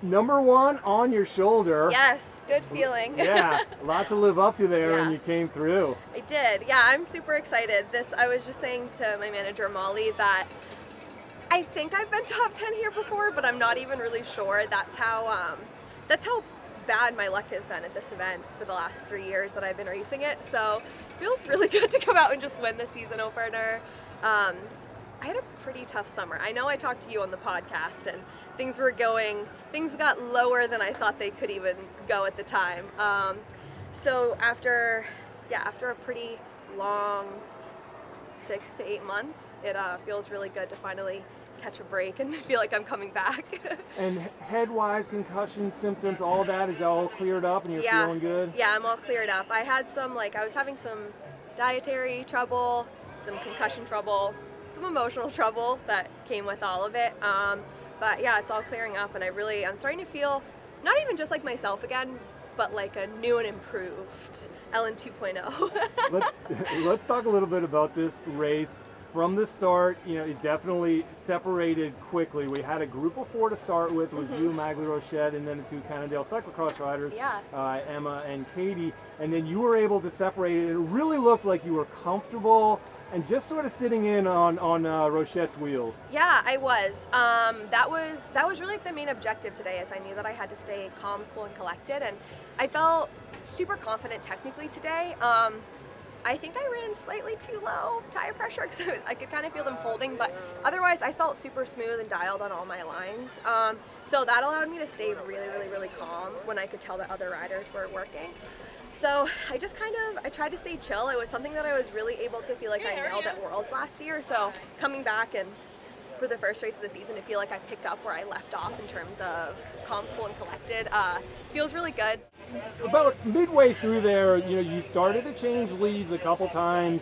Number one on your shoulder. Yes, good feeling. Yeah, a lot to live up to there, Yeah. and you came through. I did. Yeah, I'm super excited. I was just saying to my manager Molly that I think I've been top 10 here before, but I'm not even really sure. That's how bad my luck has been at this event for the last 3 years that I've been racing it. So it feels really good to come out and just win the season opener. I had a pretty tough summer. I know I talked to you on the podcast and things got lower than I thought they could even go at the time. So after a pretty long 6 to 8 months, it feels really good to finally catch a break and feel like I'm coming back. And head-wise, concussion symptoms, all that is all cleared up, and you're feeling good? Yeah, I'm all cleared up. I was having some dietary trouble, some concussion trouble, some emotional trouble that came with all of it. But yeah, it's all clearing up, and I'm starting to feel not even just like myself again, but like a new and improved Ellen 2.0. Let's talk a little bit about this race. From the start, it definitely separated quickly. We had a group of 4 to start with you, Magli Rochette, and then the 2 Cannondale cyclocross riders, Emma and Katie. And then you were able to separate it. It really looked like you were comfortable and just sort of sitting in on Rochette's wheels. Yeah, I was. That was really the main objective today, as I knew that I had to stay calm, cool, and collected. And I felt super confident technically today. I think I ran slightly too low tire pressure because I could kind of feel them folding, but otherwise I felt super smooth and dialed on all my lines. So that allowed me to stay really, really, really calm when I could tell that other riders were working. So I tried to stay chill. It was something that I was really able to feel like I nailed at Worlds last year. So coming back and for the first race of the season to feel like I picked up where I left off in terms of calm, cool, and collected feels really good. About midway through there, you started to change leads a couple times,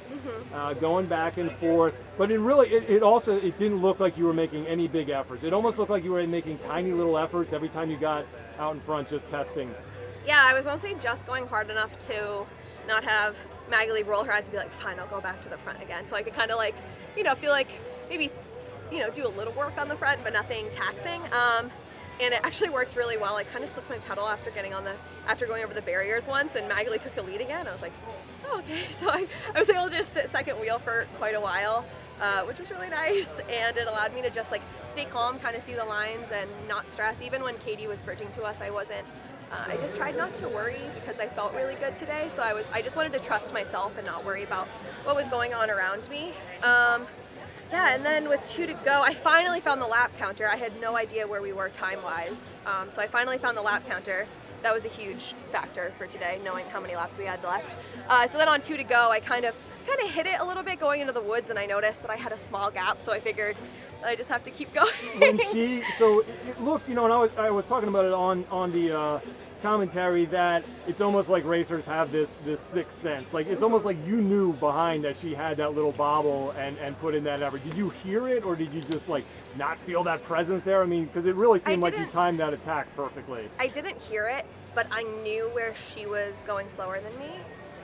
going back and forth. But it didn't look like you were making any big efforts. It almost looked like you were making tiny little efforts every time you got out in front, just testing. Yeah, I was mostly just going hard enough to not have Magli roll her eyes and be like, fine, I'll go back to the front again. So I could kind of feel like maybe, do a little work on the front, but nothing taxing. And it actually worked really well. I kind of slipped my pedal after going over the barriers once, and Magli took the lead again. I was like, oh, okay. So I was able to just sit second wheel for quite a while, which was really nice. And it allowed me to just stay calm, kind of see the lines and not stress. Even when Katie was bridging to us, I just tried not to worry because I felt really good today. So I just wanted to trust myself and not worry about what was going on around me. Yeah, and then with 2 to go, I finally found the lap counter. I had no idea where we were time-wise, so I finally found the lap counter. That was a huge factor for today, knowing how many laps we had left. So then on 2 to go, I kind of hit it a little bit going into the woods, and I noticed that I had a small gap, so I figured I just have to keep going. So it looks, and I was talking about it on the commentary that it's almost like racers have this sixth sense. Like it's almost like you knew behind that she had that little bobble and put in that effort. Did you hear it, or did you just not feel that presence there? I mean, because it really seemed like you timed that attack perfectly. I didn't hear it, but I knew where she was going slower than me.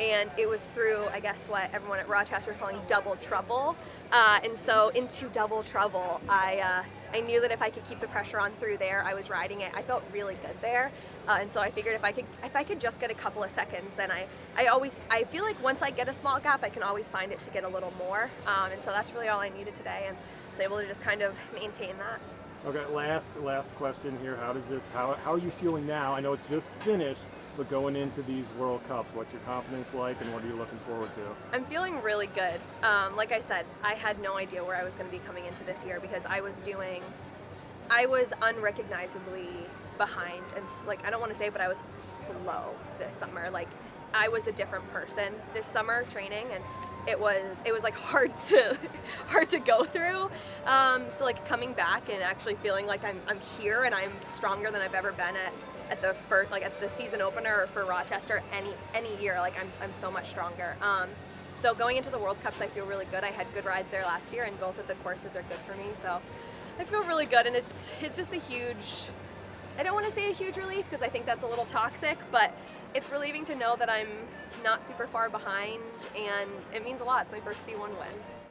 And it was through, I guess, what everyone at Rochester is calling double trouble. And so into double trouble, I knew that if I could keep the pressure on through there, I was riding it. I felt really good there. And so I figured if I could just get a couple of seconds, then I feel like once I get a small gap, I can always find it to get a little more. And so that's really all I needed today, and I was able to just kind of maintain that. Okay, last question here. How are you feeling now? I know it's just finished, but going into these World Cups, what's your confidence like, and what are you looking forward to? I'm feeling really good. Like I said, I had no idea where I was going to be coming into this year because I was unrecognizably behind, and I don't want to say it, but I was slow this summer. I was a different person this summer training, and it was hard to go through. So coming back and actually feeling like I'm here and I'm stronger than I've ever been at the season opener for Rochester any year. I'm so much stronger. So going into the World Cups, I feel really good. I had good rides there last year, and both of the courses are good for me. So I feel really good, and it's just a huge, I don't want to say a huge relief because I think that's a little toxic, but it's relieving to know that I'm not super far behind, and it means a lot. It's my first C1 win.